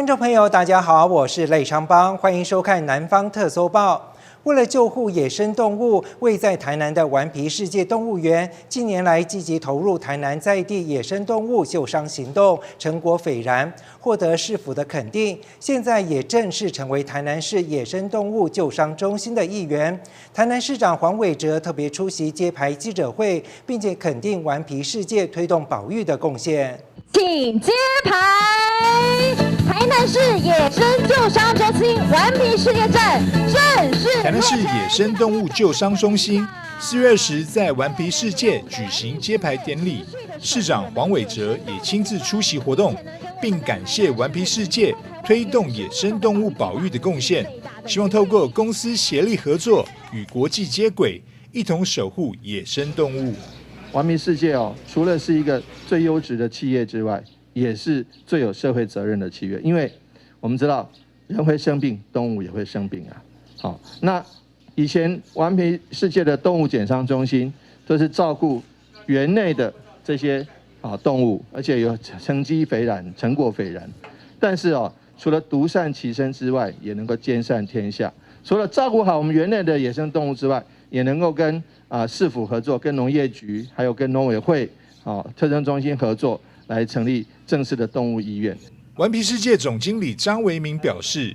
观众朋友，大家好，我是赖昌邦，欢迎收看《南方特搜报》。为了救护野生动物，位在台南的顽皮世界动物园近年来积极投入台南在地野生动物救伤行动，成果斐然，获得市府的肯定。现在也正式成为台南市野生动物救伤中心的一员。台南市长黄伟哲特别出席揭牌记者会，并且肯定顽皮世界推动保育的贡献。请揭牌！台南市野生救伤中心顽皮世界站正式台南市野生动物救伤中心4月20在顽皮世界举行揭牌典礼，市长黄伟哲也亲自出席活动，并感谢顽皮世界推动野生动物保育的贡献，希望透过公司协力合作，与国际接轨，一同守护野生动物。顽皮世界除了是一个最优质的企业之外，也是最有社会责任的企业，因为我们知道人会生病，动物也会生病啊。好，那以前顽皮世界的动物检伤中心都是照顾园内的这些动物，而且有成绩斐然，成果斐然。但是除了独善其身之外，也能够兼善天下。除了照顾好我们园内的野生动物之外，也能够跟市府合作，跟农业局还有跟农委会特征中心合作，来成立正式的动物医院。顽皮世界总经理张维明表示，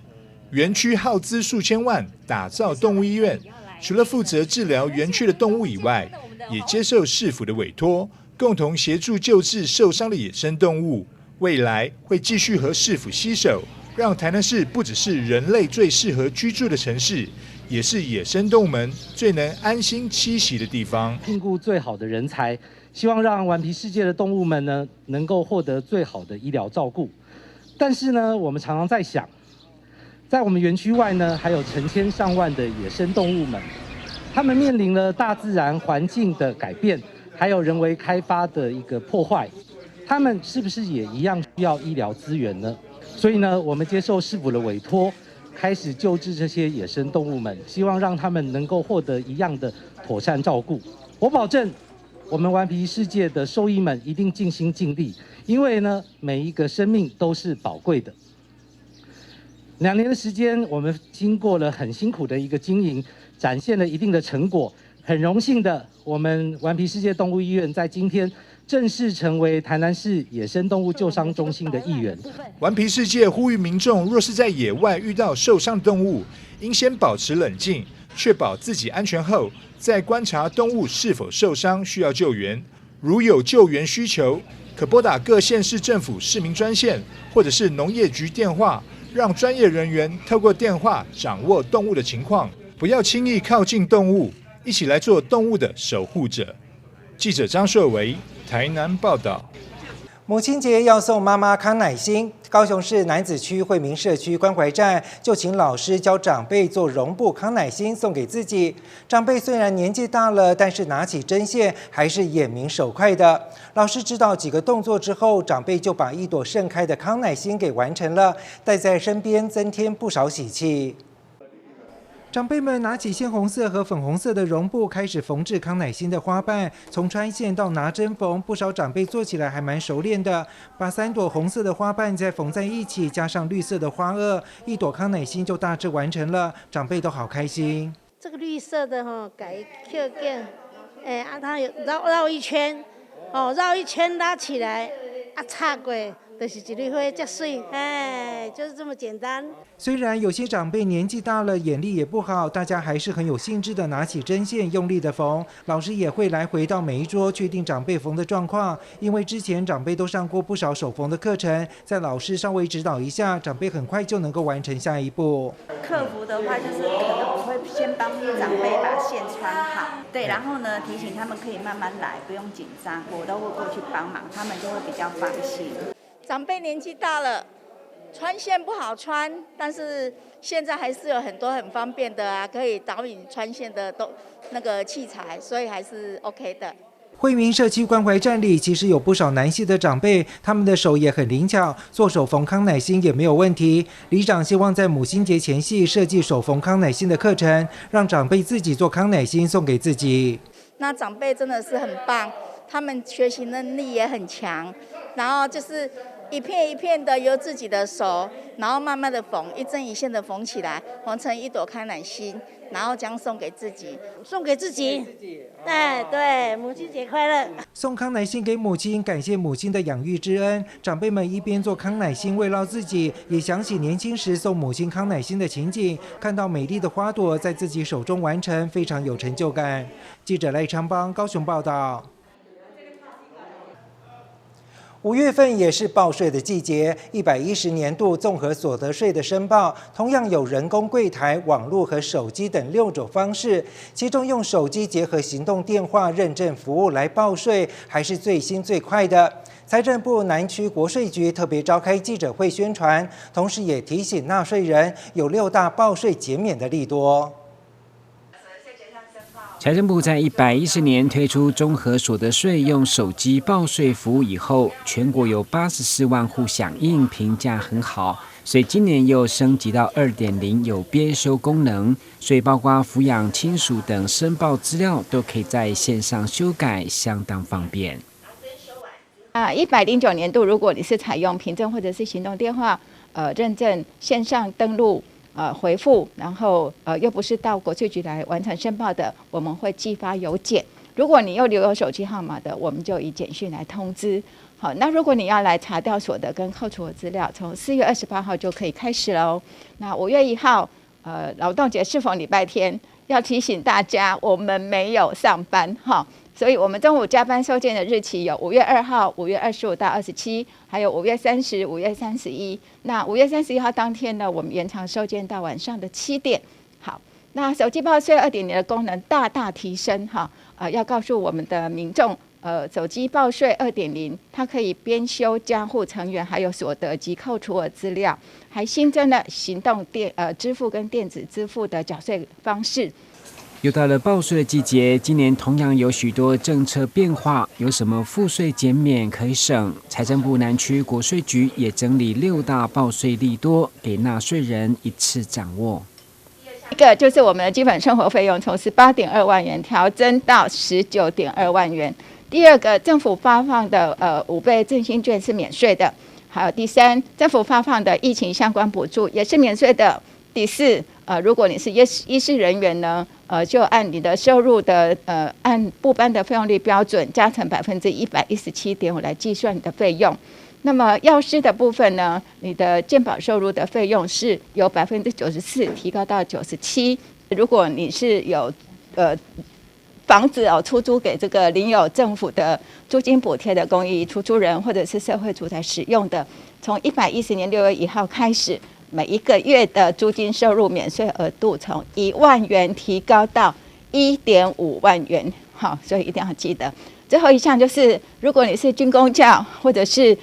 园区耗资数千万打造动物医院，除了负责治疗园区的动物以外，也接受市府的委托，共同协助救治受伤的野生动物。未来会继续和市府携手，让台南市不只是人类最适合居住的城市，也是野生动物们最能安心栖息的地方。聘雇最好的人才，希望让顽皮世界的动物们呢能够获得最好的医疗照顾。但是呢，我们常常在想，在我们园区外呢，还有成千上万的野生动物们，他们面临了大自然环境的改变，还有人为开发的一个破坏，他们是不是也一样需要医疗资源呢？所以呢，我们接受市府的委托，开始救治这些野生动物们，希望让他们能够获得一样的妥善照顾。我保证，我们顽皮世界的兽医们一定尽心尽力，因为呢，每一个生命都是宝贵的。2年的时间，我们经过了很辛苦的一个经营，展现了一定的成果。很荣幸的，我们顽皮世界动物医院在今天正式成为台南市野生动物救伤中心的一员。顽皮世界呼吁民众，若是在野外遇到受伤的动物，应先保持冷静，确保自己安全后，再观察动物是否受伤，需要救援。如有救援需求，可拨打各县市政府市民专线，或者是农业局电话，让专业人员透过电话掌握动物的情况，不要轻易靠近动物，一起来做动物的守护者。记者张硕维，台南报道。母亲节要送妈妈康乃馨，高雄市楠梓区惠民社区关怀站就请老师教长辈做绒布康乃馨送给自己。长辈虽然年纪大了，但是拿起针线还是眼明手快的。老师指导几个动作之后，长辈就把一朵盛开的康乃馨给完成了，带在身边增添不少喜气。长辈们拿起鲜红色和粉红色的绒布，开始缝制康乃馨的花瓣。从穿线到拿针缝，不少长辈做起来还蛮熟练的。把3朵红色的花瓣再缝在一起，加上绿色的花萼，一朵康乃馨就大致完成了。长辈都好开心。这个绿色的改刻件，它有绕一圈，绕一圈拉起来，插过。就是一朵花，这水，就是这么简单。虽然有些长辈年纪大了，眼力也不好，大家还是很有兴致的拿起针线，用力的缝。老师也会来回到每一桌，确定长辈缝的状况。因为之前长辈都上过不少手缝的课程，在老师稍微指导一下，长辈很快就能够完成下一步。客服的话，就是可能我会先帮长辈把线穿好，对，然后呢提醒他们可以慢慢来，不用紧张，我都会过去帮忙，他们就会比较放心。长辈年纪大了，穿线不好穿，但是现在还是有很多很方便的可以导引穿线的那个器材，所以还是 OK 的。惠民社区关怀站里其实有不少男性的长辈，他们的手也很灵巧，做手缝康乃馨也没有问题。里长希望在母亲节前夕设计手缝康乃馨的课程，让长辈自己做康乃馨送给自己。那长辈真的是很棒，他们学习能力也很强，然后就是一片一片的由自己的手，然后慢慢的缝，一针一线的缝起来，缝成一朵康乃馨，然后将送给自己，送给自己。哎，对，母亲节快乐！送康乃馨给母亲，感谢母亲的养育之恩。长辈们一边做康乃馨慰劳自己，也想起年轻时送母亲康乃馨的情景，看到美丽的花朵在自己手中完成，非常有成就感。记者赖昌邦高雄报道。5月份也是报税的季节，110年度综合所得税的申报，同样有人工柜台、网络和手机等6种方式，其中用手机结合行动电话认证服务来报税，还是最新最快的。财政部南区国税局特别召开记者会宣传，同时也提醒纳税人有6大报税减免的利多。财政部在110年推出综合所得税用手机报税服务以后，全国有84万户响应，评价很好，所以今年又升级到2.0，有编修功能，所以包括抚养亲属等申报资料都可以在线上修改，相当方便。109年度，如果你是采用凭证或者是行动电话认证线上登录。回复，然后又不是到国税局来完成申报的，我们会寄发邮件。如果你又留有手机号码的，我们就以简讯来通知。好，那如果你要来查调所得跟扣除的资料，从4月28号就可以开始喽。那5月1号，劳动节适逢礼拜天，要提醒大家，我们没有上班哈。所以我们中午加班收件的日期有5月2号、5月25到27，还有5月30、5月31。那5月31号当天呢，我们延长收件到晚上的7点。好，那手机报税2.0的功能大大提升哈，要告诉我们的民众，手机报税2.0，它可以编修家户成员还有所得及扣除额资料，还新增了行动支付跟电子支付的缴税方式。又到了报税的季节，今年同样有许多政策变化，有什么赋税减免可以省？财政部南区国税局也整理6大报税利多，给纳税人一次掌握。一个就是我们的基本生活费用从18.2万元调增到19.2万元。第二个，政府发放的5倍振兴券是免税的。还有第三，政府发放的疫情相关补助也是免税的。第四，如果你是医事人员呢，就按你的收入的按部班的费用率标准加成117.5%来计算你的费用。那么药师的部分呢，你的健保收入的费用是由94%提高到97%。如果你是有房子出租给这个领有政府的租金补贴的公益出租人或者是社会住宅使用的，从110年6月1号开始，每一个月的租金收入免税额度从1万元提高到1.5万元。好，所以一定要记得。最后一项就是，如果你是军公教或者是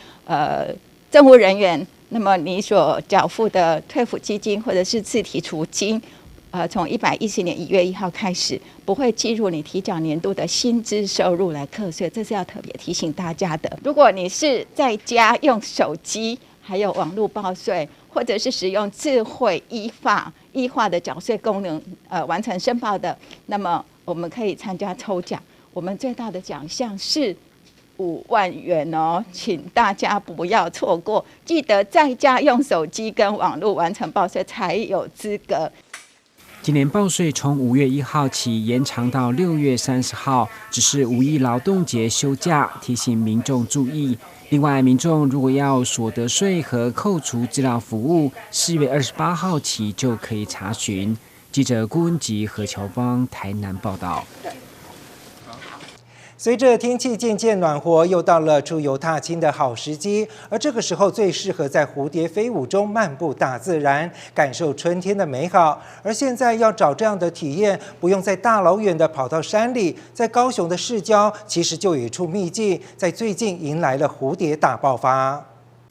政务人员，那么你所缴付的退抚基金或者是自提储金，从110年1月1号开始，不会计入你提缴年度的薪资收入来课税，这是要特别提醒大家的。如果你是在家用手机还有网络报税，或者是使用智慧依化的缴税功能完成申报的，那么我们可以参加抽奖。我们最大的奖项是5万元哦，请大家不要错过，记得在家用手机跟网络完成报税才有资格。今年报税从5月1号起延长到6月30号，只是5一劳动节休假，提醒民众注意。另外，民众如果要所得税和扣除资料服务，4月28号起就可以查询。记者顾文吉、何乔芳台南报道。随着天气渐渐暖和，又到了出游踏青的好时机，而这个时候最适合在蝴蝶飞舞中漫步大自然，感受春天的美好。而现在要找这样的体验，不用再大老远的跑到山里，在高雄的市郊其实就有一处秘境，在最近迎来了蝴蝶大爆发。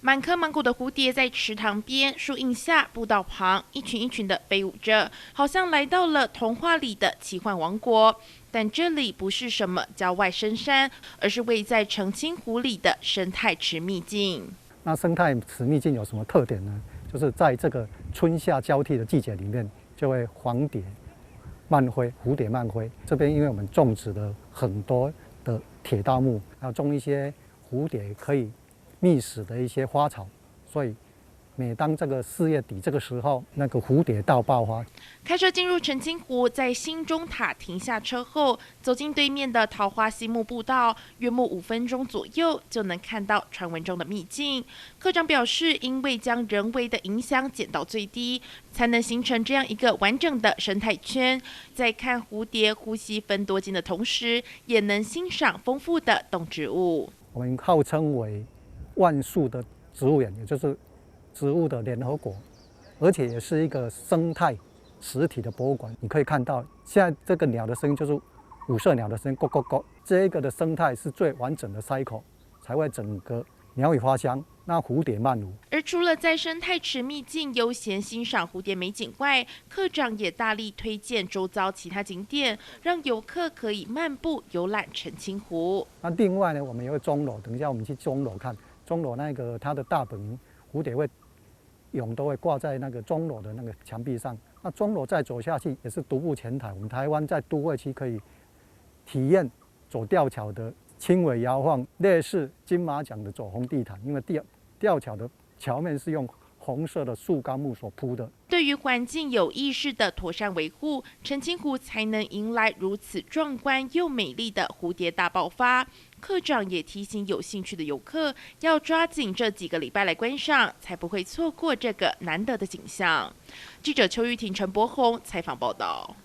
满颗满谷的蝴蝶在池塘边、树荫下、步道旁，一群一群的飞舞着，好像来到了童话里的奇幻王国。但这里不是什么郊外深山，而是位在澄清湖里的生态池秘境。那生态池秘境有什么特点呢？就是在这个春夏交替的季节里面，就会黄蝶漫飞，蝴蝶漫飞。这边因为我们种植了很多的铁道木，还有种一些蝴蝶可以觅食的一些花草，所以每当这个4月底这个时候，那个蝴蝶大爆发。开车进入澄清湖，在新中塔停下车后，走进对面的桃花溪木步道，约莫5分钟左右就能看到传闻中的秘境。科长表示，因为将人为的影响减到最低，才能形成这样一个完整的生态圈。在看蝴蝶呼吸芬多精的同时，也能欣赏丰富的动植物。我们号称为万树的植物园，也就是植物的联合国，而且也是一个生态实体的博物馆。你可以看到，现在这个鸟的声音就是五色鸟的声音，咕咕咕。这个的生态是最完整的 cycle， 才会整个鸟语花香，那蝴蝶漫舞。而除了在生态池秘境悠闲欣赏蝴蝶美景外，科长也大力推荐周遭其他景点，让游客可以漫步游览澄清湖。那另外呢，我们也会钟楼，等一下我们去钟楼看钟楼那个它的大本营，蝴蝶会蛹都会挂在那个钟楼的那个墙壁上。那钟楼再走下去也是独步前台。我们台湾在都会区可以体验走吊桥的轻微摇晃，类似金马奖的走红地毯，因为吊桥的桥面是用红色的树干木所铺的。对于环境有意识的妥善维护，澄清湖才能迎来如此壮观又美丽的蝴蝶大爆发。科长也提醒有兴趣的游客要抓紧这几个礼拜来观赏，才不会错过这个难得的景象。记者邱玉婷、陈柏宏采访报道。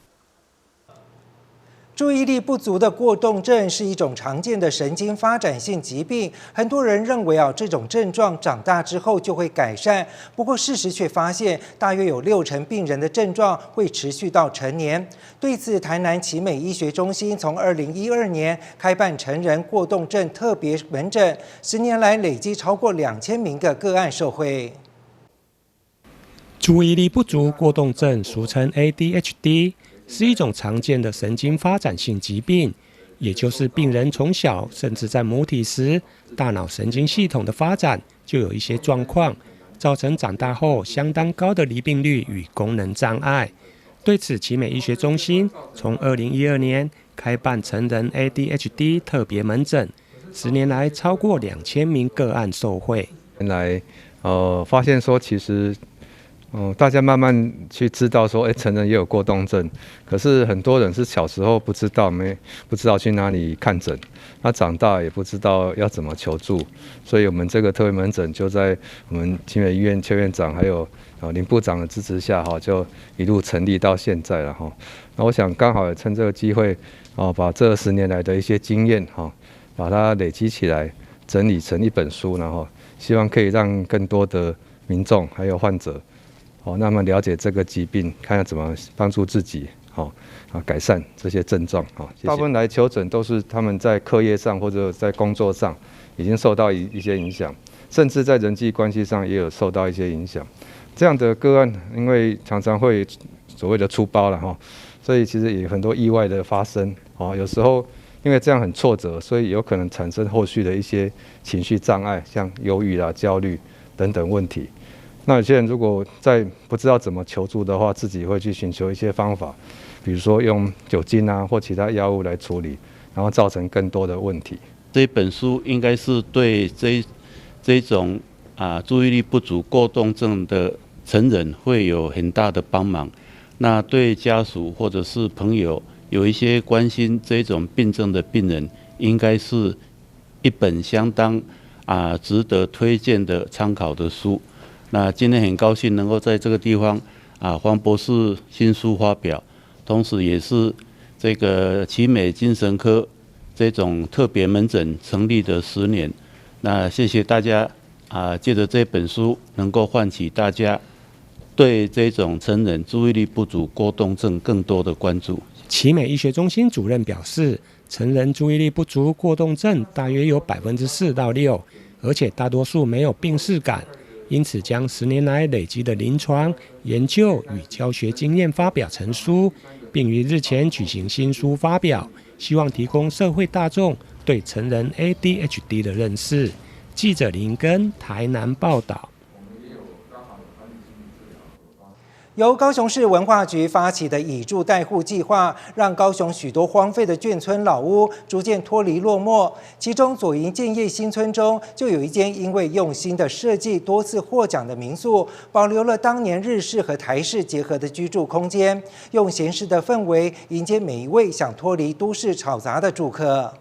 注意力不足的过动症是一种常见的神经发展性疾病，很多人认为这种症状长大之后就会改善，不过事实却发现，大约有60%病人的症状会持续到成年。对此，台南奇美医学中心从2012年开办成人过动症特别门诊，10年来累积超过2000名的个案受惠。注意力不足过动症，俗称 ADHD。是一种常见的神经发展性疾病，也就是病人从小甚至在母体时，大脑神经系统的发展就有一些状况，造成长大后相当高的罹病率与功能障碍。对此，奇美医学中心从2012年开办成人 ADHD 特别门诊，10年来超过2000名个案受惠。原来，发现说其实。大家慢慢去知道说，成人也有过动症，可是很多人是小时候不知道去哪里看诊，那长大也不知道要怎么求助，所以我们这个特别门诊就在我们奇美医院邱院长还有林部长的支持下，就一路成立到现在了哈。那我想刚好也趁这个机会，把这10年来的一些经验把它累积起来，整理成一本书，然后希望可以让更多的民众还有患者。那么了解这个疾病，看要怎么帮助自己，改善这些症状。谢谢。大部分来求诊都是他们在课业上或者在工作上已经受到一些影响，甚至在人际关系上也有受到一些影响。这样的个案，因为常常会所谓的出包了所以其实也有很多意外的发生。有时候因为这样很挫折，所以有可能产生后续的一些情绪障碍，像忧郁啦、焦虑等等问题。那有些人如果在不知道怎么求助的话，自己会去寻求一些方法，比如说用酒精或其他药物来处理，然后造成更多的问题。这本书应该是对这种注意力不足过动症的成人会有很大的帮忙。那对家属或者是朋友有一些关心这种病症的病人，应该是一本相当值得推荐的参考的书。那今天很高兴能够在这个地方黄博士新书发表，同时也是这个奇美精神科这种特别门诊成立的10年。那谢谢大家借着这本书能够唤起大家对这种成人注意力不足过动症更多的关注。奇美医学中心主任表示，成人注意力不足过动症大约有4%到6%，而且大多数没有病识感。因此，将10年来累积的临床研究与教学经验发表成书，并于日前举行新书发表，希望提供社会大众对成人 ADHD 的认识。记者林根台南报道。由高雄市文化局发起的以住代护计划，让高雄许多荒废的眷村老屋逐渐脱离落寞。其中左营建业新村中，就有一间因为用心的设计多次获奖的民宿，保留了当年日式和台式结合的居住空间，用闲适的氛围迎接每一位想脱离都市吵杂的住客。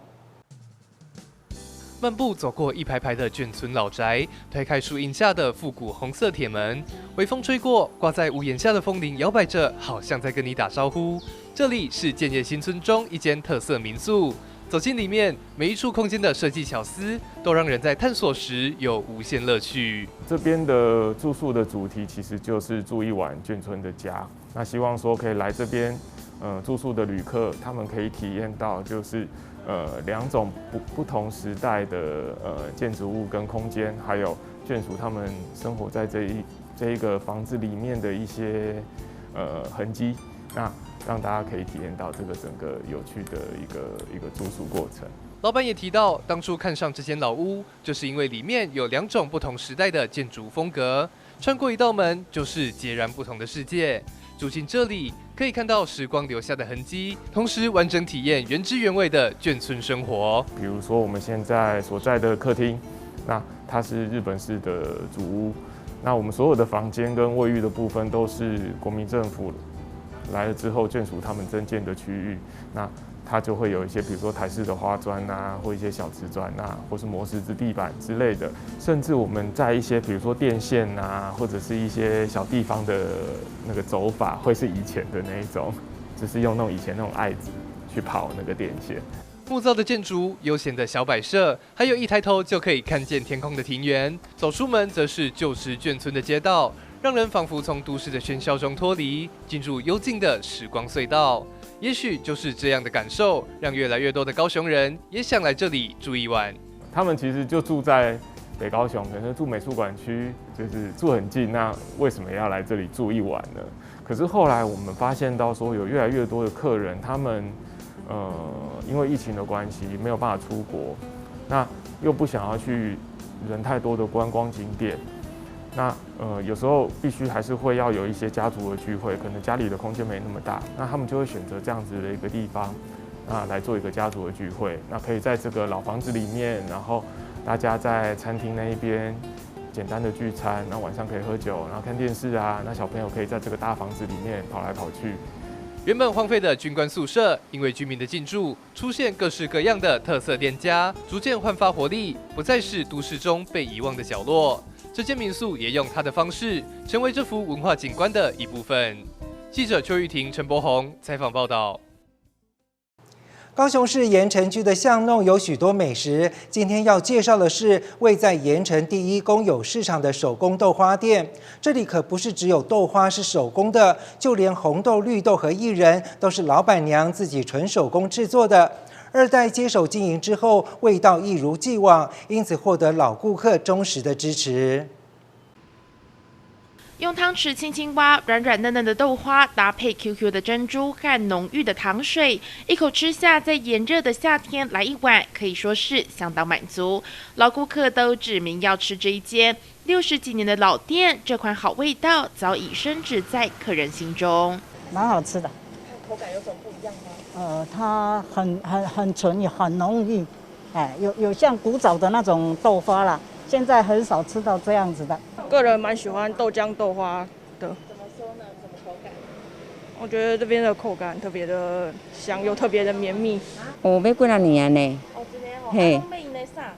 漫步走过一排排的眷村老宅，推开树荫下的复古红色铁门，微风吹过，挂在屋檐下的风铃摇摆着，好像在跟你打招呼。这里是建业新村中一间特色民宿，走进里面，每一处空间的设计巧思，都让人在探索时有无限乐趣。这边的住宿的主题其实就是住一晚眷村的家，那希望说可以来这边，住宿的旅客，他们可以体验到就是两种不同时代的建筑物跟空间，还有眷属他们生活在这一个房子里面的一些痕迹，那让大家可以体验到这个整个有趣的一个住宿过程。老板也提到，当初看上这间老屋，就是因为里面有2种不同时代的建筑风格，穿过一道门就是截然不同的世界。住进这里，可以看到时光留下的痕迹，同时完整体验原汁原味的眷村生活。比如说我们现在所在的客厅，那它是日本式的主屋，那我们所有的房间跟卫浴的部分都是国民政府来了之后眷属他们增建的区域，那它就会有一些，比如说台式的花砖啊，或一些小瓷砖啊，或是磨石子地板之类的，甚至我们在一些比如说电线啊，或者是一些小地方的那个走法，会是以前的那一种，就是用那种以前那种艾子去跑那个电线。木造的建筑、悠闲的小摆设，还有一抬头就可以看见天空的庭园。走出门则是旧时眷村的街道，让人仿佛从都市的喧嚣中脱离，进入幽静的时光隧道。也许就是这样的感受，让越来越多的高雄人也想来这里住一晚。他们其实就住在北高雄，可能住美术馆区，就是住很近，那为什么要来这里住一晚呢？可是后来我们发现到说，有越来越多的客人，他们因为疫情的关系没有办法出国，那又不想要去人太多的观光景点。那有时候必须还是会要有一些家族的聚会，可能家里的空间没那么大，那他们就会选择这样子的一个地方，来做一个家族的聚会。那可以在这个老房子里面，然后大家在餐厅那一边简单的聚餐，那晚上可以喝酒，然后看电视啊。那小朋友可以在这个大房子里面跑来跑去。原本荒废的军官宿舍，因为居民的进驻，出现各式各样的特色店家，逐渐焕发活力，不再是都市中被遗忘的角落。这间民宿也用它的方式，成为这幅文化景观的一部分。记者邱玉婷、陈柏宏采访报道。高雄市盐埕区的巷弄有许多美食，今天要介绍的是位在盐埕第1公有市场的手工豆花店。这里可不是只有豆花是手工的，就连红豆、绿豆和薏仁都是老板娘自己纯手工制作的。2代接手经营之后，味道一如既往，因此获得老顾客忠实的支持。用汤匙轻轻挖，软软嫩嫩的豆花搭配 QQ 的珍珠和浓郁的糖水，一口吃下，在炎热的夏天来一碗，可以说是相当满足。老顾客都指明要吃这一间60几年的老店，这款好味道早已深植在客人心中。蛮好吃的。口感有什么不一样吗？它很纯，也很浓郁，有像古早的那种豆花啦，现在很少吃到这样子的。个人蛮喜欢豆浆豆花的。怎么说呢？什么口感？我觉得这边的口感特别的香，又特别的绵密。我买几啊年呢？哦，真的哦。嘿。买因的啥？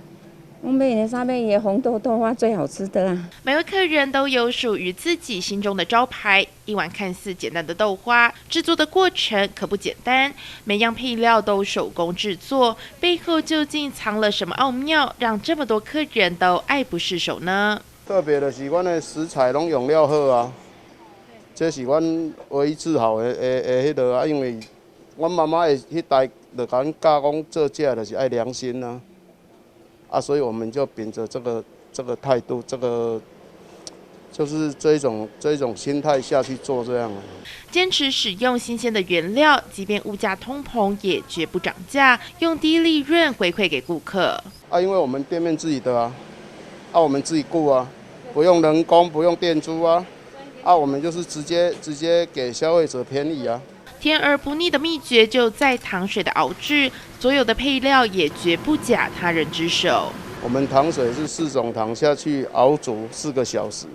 我买的啥？买的红豆豆花最好吃的啊。每位客人都有属于自己心中的招牌，一碗看似简单的豆花，制作的过程可不简单，每样配料都手工制作，背后究竟藏了什么奥妙，让这么多客人都爱不释手呢？特别的是，阮的食材拢用料好啊，这是阮唯一自豪的迄个啊，因为阮妈妈的迄代就甲阮教讲做这就是爱良心啊，所以我们就秉着这个态度，这个就是这一种心态下去做这样。坚持使用新鲜的原料，即便物价通膨也绝不涨价，用低利润回馈给顾客。因为我们店面自己的我们自己雇不用人工，不用店租我们就是直接给消费者便宜啊。甜而不腻的秘诀就在糖水的熬制，所有的配料也绝不假他人之手。我们糖水是4种糖下去熬煮4个小时。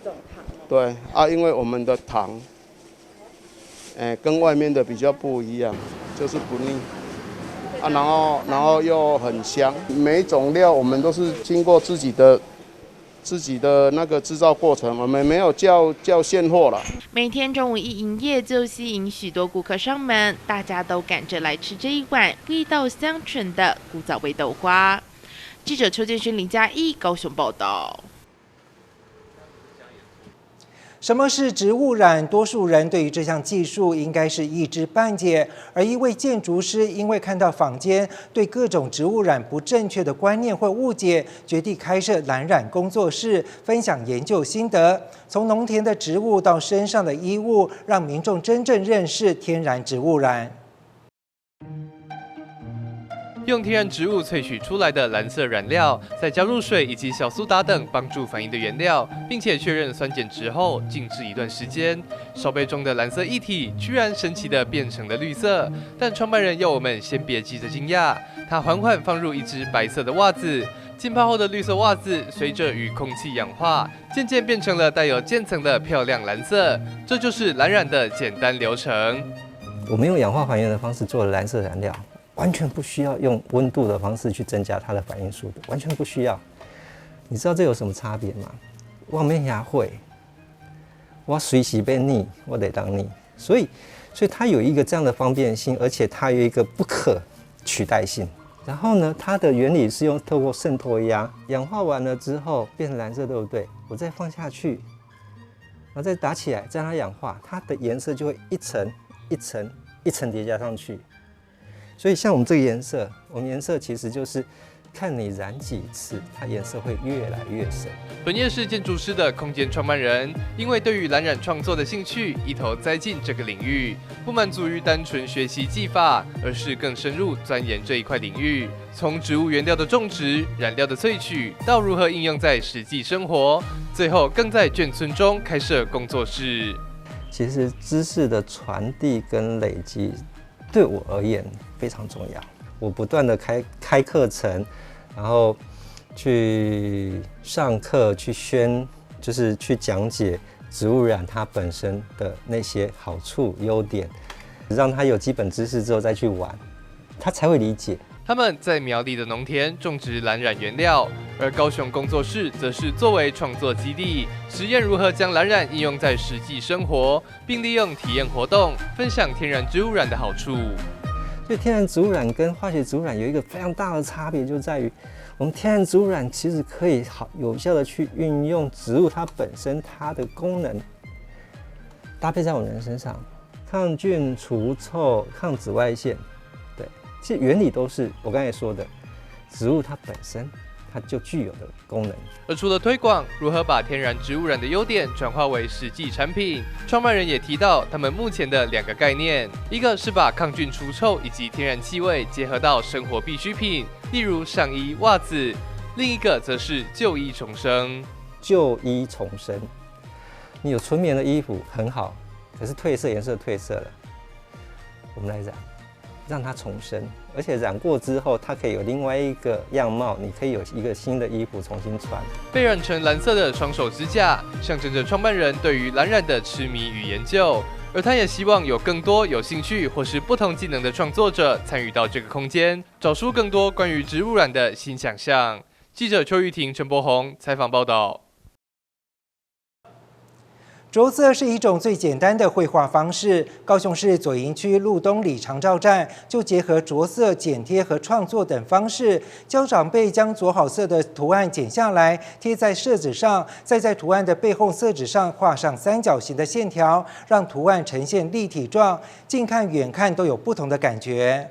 4种糖。对因为我们的糖，跟外面的比较不一样，就是不腻。然后又很香。每一种料我们都是经过自己的那个制造过程，我们没有叫现货了。每天中午一营业就吸引许多顾客上门，大家都赶着来吃这一碗味道香醇的古早味豆花。记者邱建勋、林嘉义高雄报道。什么是植物染？多数人对于这项技术应该是一知半解，而一位建筑师因为看到坊间对各种植物染不正确的观念或误解，决定开设蓝染工作室，分享研究心得，从农田的植物到身上的衣物，让民众真正认识天然植物染。用天然植物萃取出来的蓝色染料，再加入水以及小苏打等帮助反应的原料，并且确认酸碱值后，静置一段时间，烧杯中的蓝色液体居然神奇的变成了绿色。但创办人要我们先别急着惊讶，他缓缓放入一只白色的袜子，浸泡后的绿色袜子随着与空气氧化，渐渐变成了带有渐层的漂亮蓝色。这就是蓝染的简单流程。我们用氧化还原的方式做了蓝色染料。完全不需要用温度的方式去增加它的反应速度，完全不需要。你知道这有什么差别吗？我们也会，我随时被腻，我得当腻，所以它有一个这样的方便性，而且它有一个不可取代性。然后呢，它的原理是透过渗透压，氧化完了之后变成蓝色，对不对？我再放下去，然后再打起来，再让它氧化，它的颜色就会一层一层一层叠加上去。所以像我们这个颜色，我们颜色其实就是看你染几次，它颜色会越来越深。本业是建筑师的空间创办人，因为对于蓝染创作的兴趣，一头栽进这个领域，不满足于单纯学习技法，而是更深入钻研这一块领域。从植物原料的种植、染料的萃取，到如何应用在实际生活，最后更在眷村中开设工作室。其实知识的传递跟累积，对我而言非常重要。我不断的开课程，然后去上课，就是去讲解植物染它本身的那些好处、优点，让他有基本知识之后再去玩，他才会理解。他们在苗栗的农田种植蓝染原料，而高雄工作室则是作为创作基地，实验如何将蓝染应用在实际生活，并利用体验活动分享天然植物染的好处。所以天然植物染跟化学植物染有一个非常大的差别，就在于我们天然植物染其实可以有效的去运用植物它本身它的功能，搭配在我们人身上，抗菌、除臭、抗紫外线。对，其实原理都是我刚才说的，植物它本身它就具有的功能。而除了推广，如何把天然植物染的优点转化为实际产品，创办人也提到他们目前的2个概念，一个是把抗菌除臭以及天然气味结合到生活必需品，例如上衣、袜子；另一个则是旧衣重生。旧衣重生，你有纯棉的衣服很好，可是褪色颜色褪色了，我们来染，让它重生，而且染过之后，它可以有另外一个样貌，你可以有一个新的衣服重新穿。被染成蓝色的双手支架，象征着创办人对于蓝染的痴迷与研究。而他也希望有更多有兴趣或是不同技能的创作者参与到这个空间，找出更多关于植物染的新想象。记者邱玉婷、陈柏宏采访报道。着色是一种最简单的绘画方式。高雄市左营区路东里长照站就结合着色、剪贴和创作等方式，教长辈将着好色的图案剪下来，贴在色纸上，再在图案的背后色纸上画上三角形的线条，让图案呈现立体状，近看远看都有不同的感觉。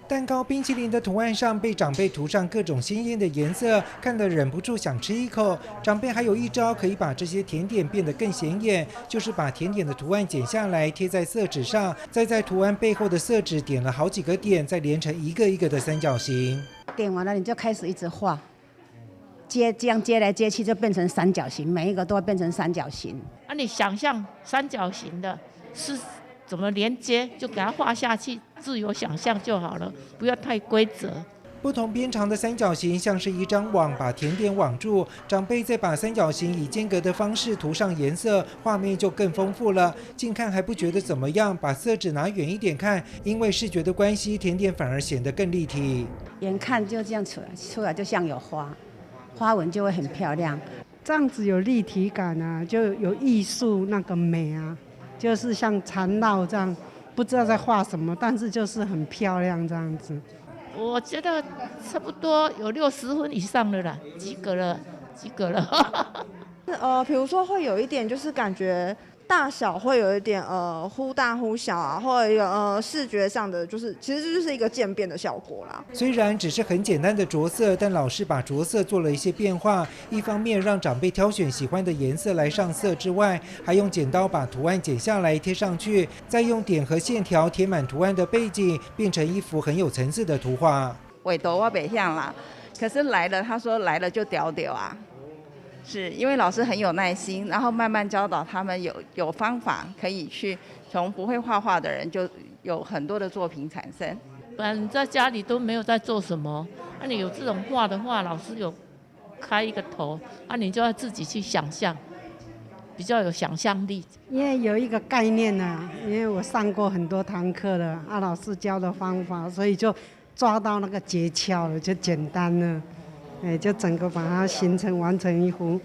蛋糕、冰淇淋的图案上被长辈涂上各种鲜艳的颜色，看得忍不住想吃一口。长辈还有一招可以把这些甜点变得更显眼，就是把甜点的图案剪下来贴在色纸上，再在图案背后的色纸点了好几个点，再连成一个一个的三角形。点完了你就开始一直画，这样接来接去就变成三角形，每一个都会变成三角形。你想象三角形的是怎么连接，就给它画下去，自由想象就好了，不要太规则。不同边长的三角形像是一张网，把甜点网住。长辈再把三角形以间隔的方式涂上颜色，画面就更丰富了。近看还不觉得怎么样，把色纸拿远一点看，因为视觉的关系，甜点反而显得更立体。眼看就这样出来就像有花，花纹就会很漂亮。这样子有立体感啊，就有艺术那个美啊，就是像缠绕这样，不知道在画什么，但是就是很漂亮这样子。我觉得差不多有60分以上了啦，及格了。比如说会有一点就是感觉大小会有一点忽大忽小啊，或者视觉上的就是其实就是一个渐变的效果啦。虽然只是很简单的着色，但老师把着色做了一些变化，一方面让长辈挑选喜欢的颜色来上色之外，还用剪刀把图案剪下来贴上去，再用点和线条贴满图案的背景，变成一幅很有层次的图画。画图我袂晓啦，可是来了，他说来了就屌屌啊。是因为老师很有耐心，然后慢慢教导他们有方法可以去从不会画画的人就有很多的作品产生。不然你在家里都没有在做什么，你有这种画的话，老师有开一个头，你就要自己去想象，比较有想象力。因为有一个概念啊，因为我上过很多堂课了，老师教的方法，所以就抓到那个诀窍了，就简单了。就整个把它完成一幅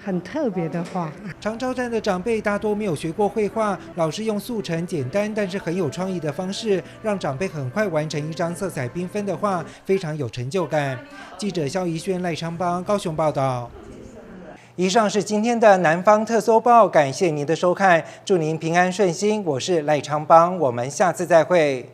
很特别的画。长照站的长辈大多没有学过绘画，老师用速成简单但是很有创意的方式，让长辈很快完成一张色彩缤纷的画，非常有成就感。记者肖怡轩、赖昌邦高雄报道。以上是今天的南方特搜报，感谢您的收看，祝您平安顺心。我是赖昌邦，我们下次再会。